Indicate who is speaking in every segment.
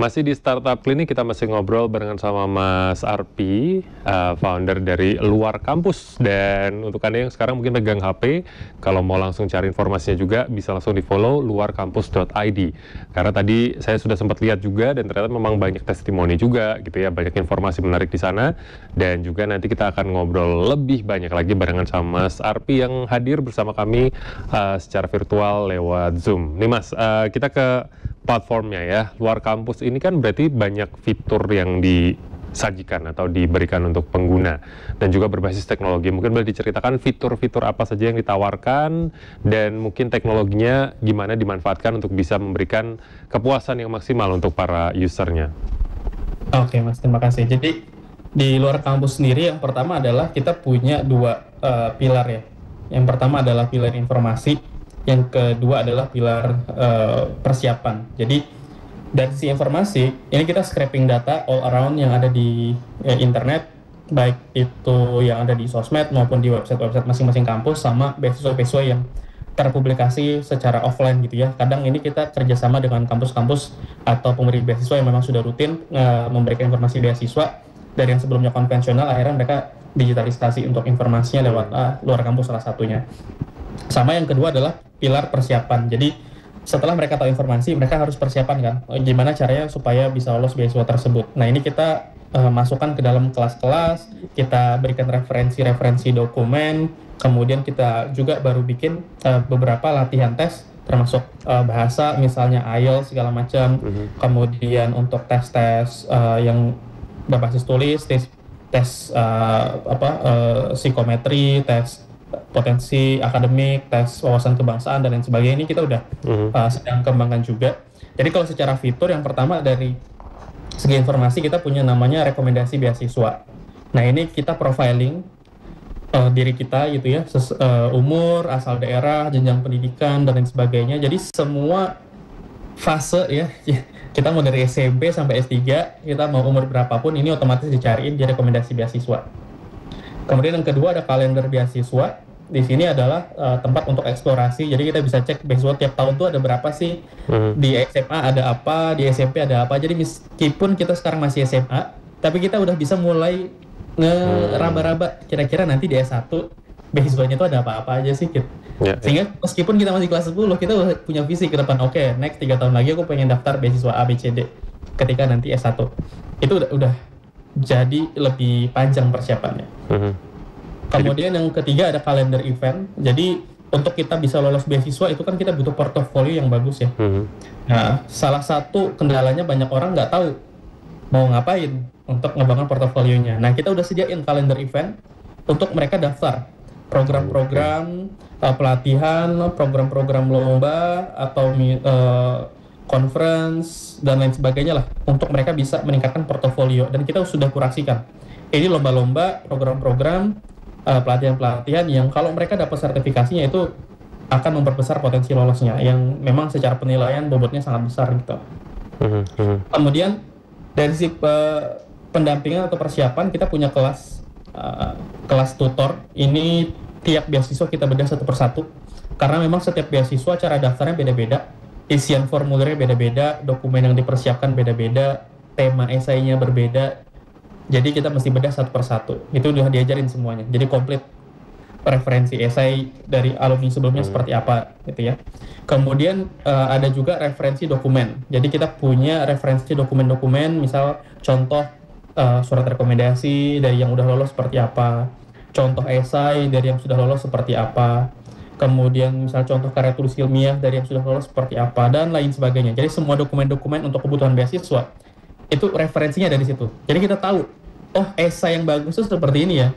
Speaker 1: Masih di Startup Clinic, kita masih ngobrol barengan sama Mas Arpi, founder dari Luar Kampus. Dan untuk Anda yang sekarang mungkin pegang HP, kalau mau langsung cari informasinya juga, bisa langsung di-follow luarkampus.id. Karena tadi saya sudah sempat lihat juga, dan ternyata memang banyak testimoni juga, gitu ya, banyak informasi menarik di sana. Dan juga nanti kita akan ngobrol lebih banyak lagi barengan sama Mas Arpi yang hadir bersama kami secara virtual lewat Zoom. Nih Mas, kita ke platformnya ya. Luar Kampus ini kan berarti banyak fitur yang disajikan atau diberikan untuk pengguna dan juga berbasis teknologi. Mungkin boleh diceritakan fitur-fitur apa saja yang ditawarkan dan mungkin teknologinya gimana dimanfaatkan untuk bisa memberikan kepuasan yang maksimal untuk para usernya.
Speaker 2: Oke Mas, terima kasih. Jadi di Luar Kampus sendiri yang pertama adalah kita punya dua pilar ya. Yang pertama adalah pilar informasi, yang kedua adalah pilar persiapan. Jadi dari sisi informasi, ini kita scraping data all around yang ada di internet, baik itu yang ada di sosmed maupun di website-website masing-masing kampus, sama beasiswa-beasiswa yang terpublikasi secara offline gitu ya. Kadang ini kita kerjasama dengan kampus-kampus atau pemberi beasiswa yang memang sudah rutin memberikan informasi beasiswa dari yang sebelumnya konvensional, akhirnya mereka digitalisasi untuk informasinya lewat Luar Kampus salah satunya. Sama yang kedua adalah pilar persiapan. Jadi setelah mereka tahu informasi, mereka harus persiapan kan, gimana caranya supaya bisa lolos beasiswa tersebut. Nah ini kita masukkan ke dalam kelas-kelas, kita berikan referensi-referensi dokumen, kemudian kita juga baru bikin beberapa latihan tes, termasuk bahasa, misalnya IELTS segala macam, kemudian untuk tes-tes yang berbasis tulis, tes psikometri, tes potensi akademik, tes wawasan kebangsaan, dan lain sebagainya. Ini kita udah sedang kembangkan juga. Jadi kalau secara fitur, yang pertama dari segi informasi kita punya namanya rekomendasi beasiswa. Nah ini kita profiling diri kita gitu ya, umur, asal daerah, jenjang pendidikan, dan lain sebagainya. Jadi semua fase ya, kita mau dari SMP sampai S3, kita mau umur berapapun, ini otomatis dicariin di rekomendasi beasiswa. Kemudian yang kedua ada kalender beasiswa. Di sini adalah tempat untuk eksplorasi. Jadi kita bisa cek beasiswa tiap tahun tuh ada berapa sih. Di SMA ada apa, di SMP ada apa. Jadi meskipun kita sekarang masih SMA, tapi kita udah bisa mulai ngeraba-raba kira-kira nanti di S1 beasiswanya itu ada apa-apa aja sih gitu. Sehingga meskipun kita masih kelas 10, kita udah punya visi ke depan. Oke, next 3 tahun lagi aku pengen daftar beasiswa A, B, C, D ketika nanti S1. Itu udah jadi lebih panjang persiapannya. Kemudian yang ketiga ada kalender event. Jadi untuk kita bisa lolos beasiswa itu kan kita butuh portofolio yang bagus ya. Nah, salah satu kendalanya banyak orang nggak tahu mau ngapain untuk ngembangkan portofolionya. Nah, kita udah sediain kalender event untuk mereka daftar program-program pelatihan, program-program lomba atau conference dan lain sebagainya lah, untuk mereka bisa meningkatkan portofolio. Dan kita sudah kurasikan ini lomba-lomba, program-program, pelatihan-pelatihan yang kalau mereka dapat sertifikasinya itu akan memperbesar potensi lolosnya, yang memang secara penilaian bobotnya sangat besar gitu. Kemudian dari sisi pendampingan atau persiapan, kita punya kelas tutor. Ini tiap beasiswa kita bedah satu persatu, karena memang setiap beasiswa cara daftarnya beda-beda, isian formulirnya beda-beda, dokumen yang dipersiapkan beda-beda, tema esainya berbeda. Jadi kita mesti bedah satu persatu. Itu udah diajarin semuanya. Jadi komplit referensi esai dari alumni sebelumnya seperti apa gitu ya. Kemudian ada juga referensi dokumen. Jadi kita punya referensi dokumen-dokumen, misal contoh surat rekomendasi dari yang udah lolos seperti apa, contoh esai dari yang sudah lolos seperti apa, kemudian misal contoh karya tulis ilmiah dari yang sudah lolos seperti apa, dan lain sebagainya. Jadi semua dokumen-dokumen untuk kebutuhan beasiswa itu referensinya dari situ. Jadi kita tahu, oh esai yang bagus itu seperti ini ya,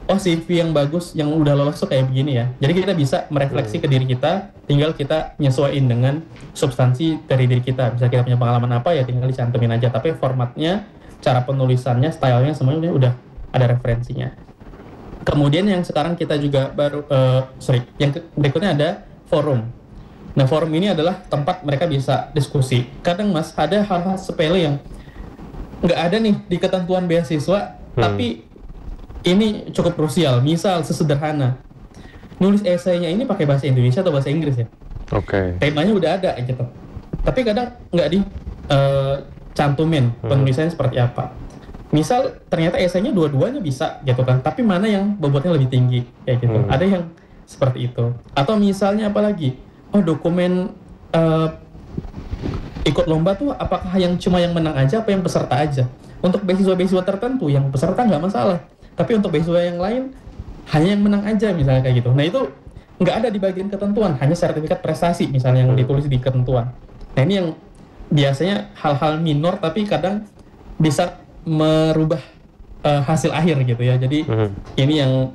Speaker 2: oh CV yang bagus yang udah lolos tuh kayak begini ya. Jadi kita bisa merefleksi ke diri kita, tinggal kita nyesuaiin dengan substansi dari diri kita. Bisa kita punya pengalaman apa ya, tinggal dicantumin aja. Tapi formatnya, cara penulisannya, stylenya semuanya udah ada referensinya. Kemudian yang sekarang kita juga baru, yang berikutnya ada forum. Nah, forum ini adalah tempat mereka bisa diskusi. Kadang Mas, ada hal-hal sepele yang nggak ada nih di ketentuan beasiswa, tapi ini cukup krusial. Misal sesederhana, nulis esainya ini pakai bahasa Indonesia atau bahasa Inggris ya?
Speaker 1: Oke.
Speaker 2: Temanya udah ada gitu. Tapi kadang nggak di cantumin penulisannya seperti apa. Misal ternyata esainya dua-duanya bisa gitu kan, tapi mana yang bobotnya lebih tinggi kayak gitu. Ada yang seperti itu. Atau misalnya apalagi, dokumen ikut lomba tuh apakah yang cuma yang menang aja apa yang peserta aja? Untuk beasiswa-beasiswa tertentu yang peserta nggak masalah, tapi untuk beasiswa yang lain hanya yang menang aja misalnya kayak gitu. Nah itu nggak ada di bagian ketentuan, hanya sertifikat prestasi misalnya yang ditulis di ketentuan. Nah ini yang biasanya hal-hal minor tapi kadang bisa merubah hasil akhir gitu ya. Jadi ini yang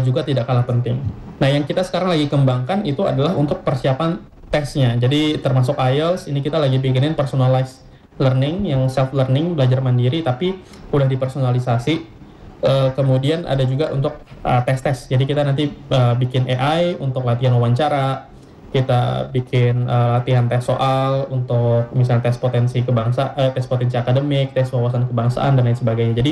Speaker 2: juga tidak kalah penting. Nah yang kita sekarang lagi kembangkan itu adalah untuk persiapan tesnya. Jadi termasuk IELTS, ini kita lagi bikinin personalized learning yang self learning, belajar mandiri tapi udah dipersonalisasi. Kemudian ada juga untuk tes-tes. Jadi kita nanti bikin AI untuk latihan wawancara, kita bikin latihan tes soal untuk misalnya tes potensi tes potensi akademik, tes wawasan kebangsaan dan lain sebagainya. Jadi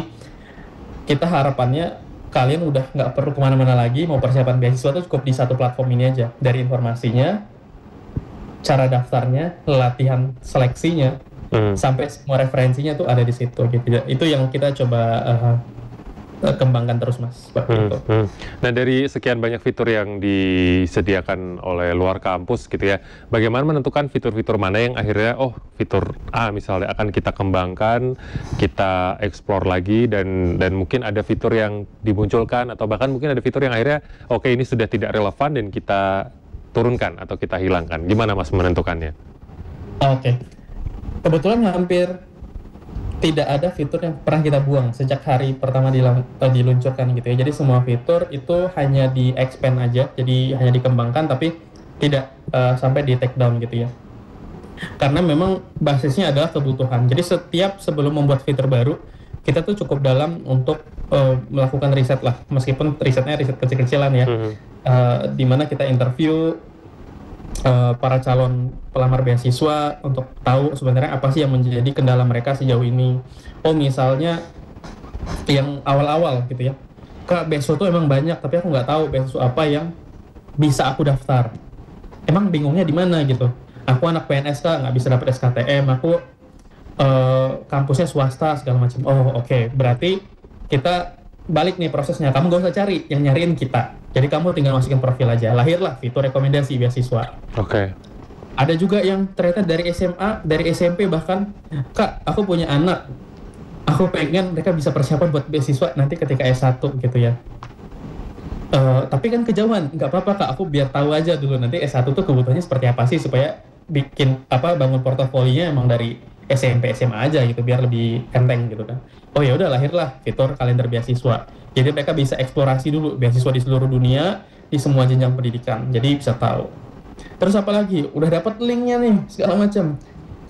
Speaker 2: kita harapannya kalian udah nggak perlu kemana-mana lagi, mau persiapan beasiswa tuh cukup di satu platform ini aja. Dari informasinya, cara daftarnya, latihan seleksinya, sampai semua referensinya tuh ada di situ gitu. Itu yang kita coba kembangkan terus Mas. Itu.
Speaker 1: Nah dari sekian banyak fitur yang disediakan oleh luar kampus gitu ya, bagaimana menentukan fitur-fitur mana yang akhirnya fitur A misalnya akan kita kembangkan, kita explore lagi dan mungkin ada fitur yang dimunculkan atau bahkan mungkin ada fitur yang akhirnya ini sudah tidak relevan dan kita turunkan atau kita hilangkan. Gimana Mas menentukannya?
Speaker 2: Oke. Kebetulan hampir tidak ada fitur yang pernah kita buang sejak hari pertama diluncurkan gitu ya. Jadi semua fitur itu hanya di-expand aja, jadi hanya dikembangkan tapi tidak sampai di take down gitu ya. Karena memang basisnya adalah kebutuhan. Jadi sebelum membuat fitur baru, kita tuh cukup dalam untuk melakukan riset lah, meskipun risetnya riset kecil-kecilan ya. Di mana kita interview para calon pelamar beasiswa untuk tahu sebenarnya apa sih yang menjadi kendala mereka sejauh ini. Misalnya yang awal-awal gitu ya, Kak, beasiswa tuh emang banyak tapi aku nggak tahu beasiswa apa yang bisa aku daftar. Emang bingungnya di mana gitu. Aku anak PNS Kak, nggak bisa dapat SKTM, aku kampusnya swasta segala macam. Oke. Berarti kita balik nih prosesnya, kamu gak usah cari, yang nyariin kita. Jadi kamu tinggal masukin profil aja. Lahirlah fitur rekomendasi beasiswa.
Speaker 1: Oke.
Speaker 2: Ada juga yang ternyata dari SMA, dari SMP bahkan, Kak, aku punya anak, aku pengen mereka bisa persiapan buat beasiswa nanti ketika S1 gitu ya. Tapi kan kejauhan, nggak apa-apa Kak, aku biar tahu aja dulu nanti S1 tuh kebutuhannya seperti apa sih supaya bangun portofolionya emang dari SMP SMA aja gitu biar lebih enteng gitu kan. Ya udah lahirlah fitur kalender beasiswa. Jadi mereka bisa eksplorasi dulu beasiswa di seluruh dunia di semua jenjang pendidikan. Jadi bisa tahu. Terus apa lagi? Udah dapat linknya nih segala macam.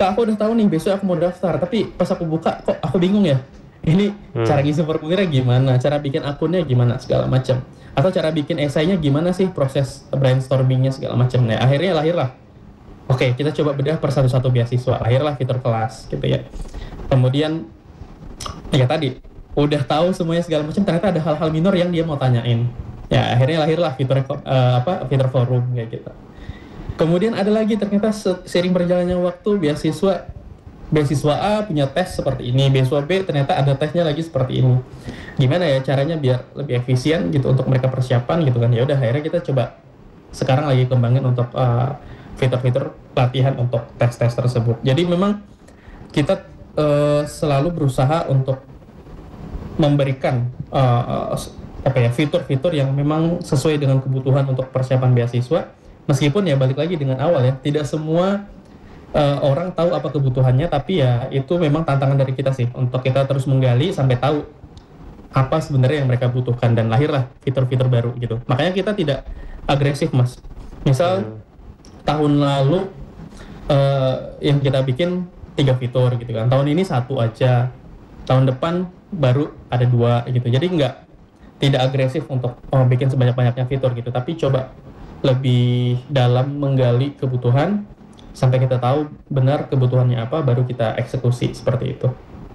Speaker 2: Kak, aku udah tahu nih besok aku mau daftar, tapi pas aku buka kok aku bingung ya. Ini cara ngisi formulirnya gimana, cara bikin akunnya gimana segala macam. Atau cara bikin esainya gimana sih, proses brainstormingnya segala macam. Nah, akhirnya lahirlah. Oke, kita coba bedah per satu-satu beasiswa. Lahirlah fitur kelas gitu ya. Kemudian ya tadi udah tahu semuanya segala macam, ternyata ada hal-hal minor yang dia mau tanyain. Ya akhirnya lahirlah fitur fitur forum kayak gitu. Kemudian ada lagi ternyata seiring berjalannya waktu beasiswa A punya tes seperti ini, beasiswa B ternyata ada tesnya lagi seperti ini. Gimana ya caranya biar lebih efisien gitu untuk mereka persiapan gitu kan. Ya udah akhirnya kita coba sekarang lagi kembangin untuk fitur-fitur pelatihan untuk tes-tes tersebut. Jadi memang kita selalu berusaha untuk memberikan fitur-fitur yang memang sesuai dengan kebutuhan untuk persiapan beasiswa. Meskipun ya balik lagi dengan awal ya, tidak semua orang tahu apa kebutuhannya, tapi ya itu memang tantangan dari kita sih untuk kita terus menggali sampai tahu apa sebenarnya yang mereka butuhkan dan lahirlah fitur-fitur baru gitu. Makanya kita tidak agresif Mas. Misal tahun lalu yang kita bikin 3 fitur gitu kan. Tahun ini 1 aja. Tahun depan baru ada 2 gitu. Jadi tidak agresif untuk bikin sebanyak-banyaknya fitur gitu. Tapi coba lebih dalam menggali kebutuhan sampai kita tahu benar kebutuhannya apa, baru kita eksekusi seperti itu.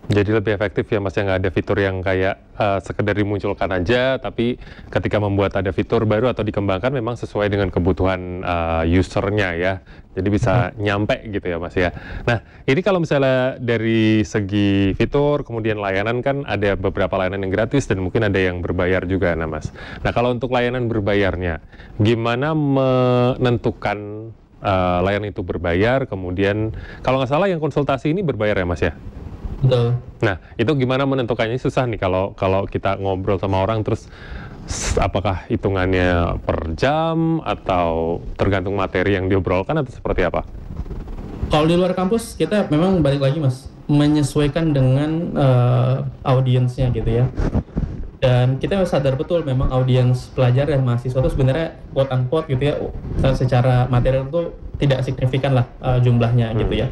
Speaker 1: Jadi lebih efektif ya Mas, yang nggak ada fitur yang kayak sekedar dimunculkan aja, tapi ketika membuat ada fitur baru atau dikembangkan memang sesuai dengan kebutuhan usernya ya. Jadi bisa nyampe gitu ya Mas ya. Nah ini kalau misalnya dari segi fitur, kemudian layanan kan ada beberapa layanan yang gratis dan mungkin ada yang berbayar juga nah Mas. Nah kalau untuk layanan berbayarnya, gimana menentukan layanan itu berbayar, kemudian kalau nggak salah yang konsultasi ini berbayar ya Mas ya?
Speaker 2: Betul.
Speaker 1: Nah, itu gimana menentukannya? Susah nih kalau kita ngobrol sama orang terus apakah hitungannya per jam atau tergantung materi yang diobrolkan atau seperti apa?
Speaker 2: Kalau di luar kampus kita memang balik lagi Mas, menyesuaikan dengan audiensnya gitu ya. Dan kita sadar betul memang audiens pelajar dan mahasiswa itu sebenarnya quote unquote gitu ya, secara material itu tidak signifikan lah jumlahnya gitu ya.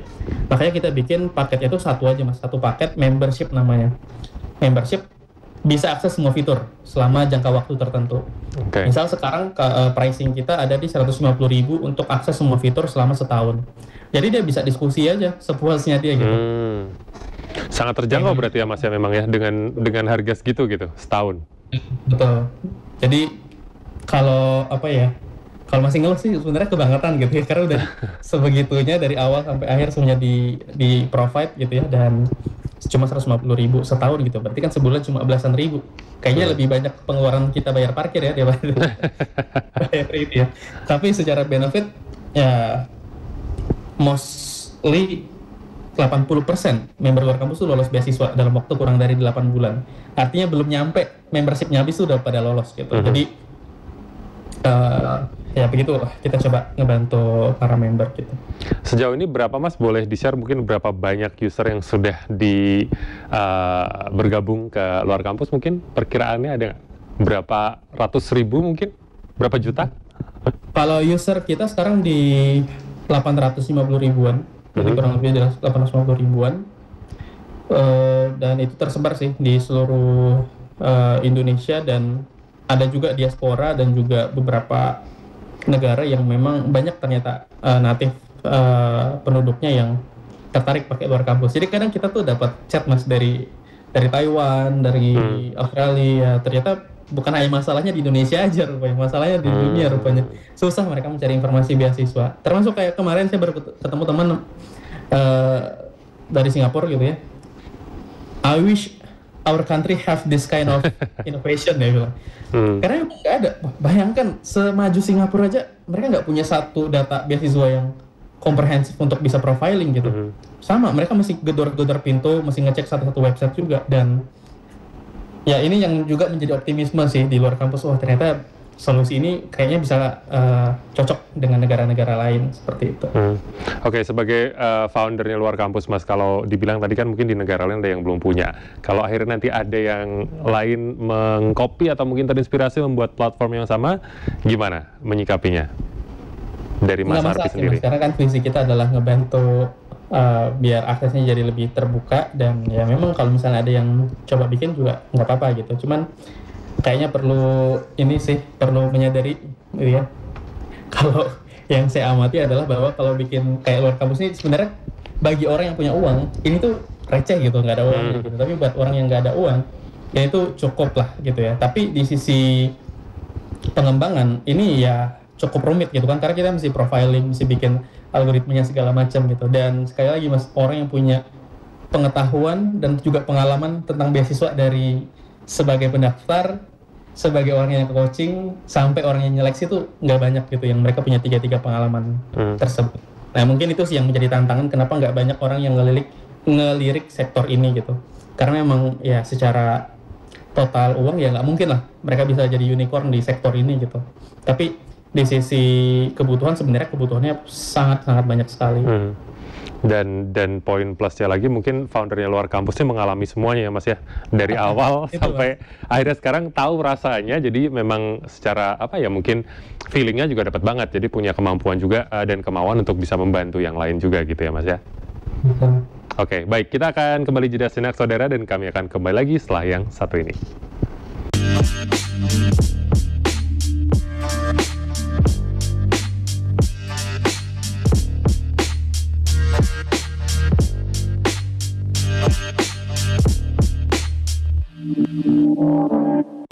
Speaker 2: Makanya kita bikin paketnya itu satu aja Mas, satu paket membership namanya. Membership bisa akses semua fitur selama jangka waktu tertentu.
Speaker 1: Okay.
Speaker 2: Misal sekarang pricing kita ada di 150.000 untuk akses semua fitur selama setahun. Jadi dia bisa diskusi aja sepuasnya dia gitu.
Speaker 1: Sangat terjangkau berarti ya Mas ya memang ya dengan harga segitu gitu setahun.
Speaker 2: Betul. Jadi kalau apa ya? Kalau masih ngeluh sih sebenarnya kebangetan gitu ya, karena udah sebegitunya dari awal sampai akhir semuanya di provide gitu ya, dan cuma 150.000 setahun gitu, berarti kan sebulan cuma belasan ribu. Kayaknya lebih banyak pengeluaran kita bayar parkir ya daripada bayar itu ya. Tapi secara benefit ya mostly 80% member luar kampus itu lolos beasiswa dalam waktu kurang dari 8 bulan. Artinya belum nyampe membershipnya habis sudah pada lolos gitu. Jadi ya begitu kita coba ngebantu para member gitu.
Speaker 1: Sejauh ini berapa Mas, boleh di-share mungkin berapa banyak user yang sudah bergabung ke luar kampus, mungkin perkiraannya ada nggak? Berapa ratus ribu mungkin? Berapa juta?
Speaker 2: Kalau user kita sekarang di 850 ribuan, jadi kurang lebih 850 ribuan, dan itu tersebar sih di seluruh Indonesia, dan ada juga diaspora dan juga beberapa negara yang memang banyak ternyata natif penduduknya yang tertarik pakai luar kampus. Jadi kadang kita tuh dapat chat Mas dari Taiwan, dari Australia. Ternyata bukan hanya masalahnya di Indonesia aja rupanya, masalahnya di dunia rupanya. Susah mereka mencari informasi beasiswa. Termasuk kayak kemarin saya baru ketemu teman dari Singapura gitu ya. I wish our country have this kind of innovation ya bilang. Karena emang nggak ada. Bayangkan semaju Singapura aja mereka nggak punya satu data beasiswa yang komprehensif untuk bisa profiling gitu. Sama, mereka masih gedor-gedor pintu, masih ngecek satu-satu website juga. Dan ya ini yang juga menjadi optimisme sih di luar kampus. Wah ternyata solusi ini kayaknya bisa cocok dengan negara-negara lain seperti itu.
Speaker 1: Oke, sebagai foundernya luar kampus Mas, kalau dibilang tadi kan mungkin di negara lain ada yang belum punya. Kalau akhirnya nanti ada yang lain mengcopy atau mungkin terinspirasi membuat platform yang sama, gimana menyikapinya dari Mas Arpi sendiri?
Speaker 2: Mas, karena kan visi kita adalah ngebantu biar aksesnya jadi lebih terbuka, dan ya memang kalau misalnya ada yang coba bikin juga nggak apa-apa gitu. Cuman kayaknya perlu menyadari gitu ya. Kalau yang saya amati adalah bahwa kalau bikin kayak luar kampus ini sebenarnya bagi orang yang punya uang ini tuh receh gitu, nggak ada uang gitu. Tapi buat orang yang nggak ada uang ya itu cukup lah gitu ya. Tapi di sisi pengembangan ini ya cukup rumit gitu kan, karena kita mesti profiling, mesti bikin algoritmanya segala macam gitu. Dan sekali lagi Mas, orang yang punya pengetahuan dan juga pengalaman tentang beasiswa dari sebagai pendaftar, sebagai orang yang coaching, sampai orang yang nyeleksi itu nggak banyak gitu yang mereka punya tiga pengalaman tersebut. Nah mungkin itu sih yang menjadi tantangan kenapa nggak banyak orang yang ngelirik sektor ini gitu. Karena memang ya secara total uang ya nggak mungkin lah mereka bisa jadi unicorn di sektor ini gitu. Tapi di sisi kebutuhan sebenarnya kebutuhannya sangat banyak sekali.
Speaker 1: Dan poin plusnya lagi mungkin foundernya luar kampusnya mengalami semuanya ya Mas ya, dari awal sampai akhirnya sekarang tahu rasanya. Jadi memang secara apa ya, mungkin feelingnya juga dapat banget, jadi punya kemampuan juga dan kemauan untuk bisa membantu yang lain juga gitu ya Mas ya. Oke, baik, kita akan kembali jeda sejenak saudara, dan kami akan kembali lagi setelah yang satu ini.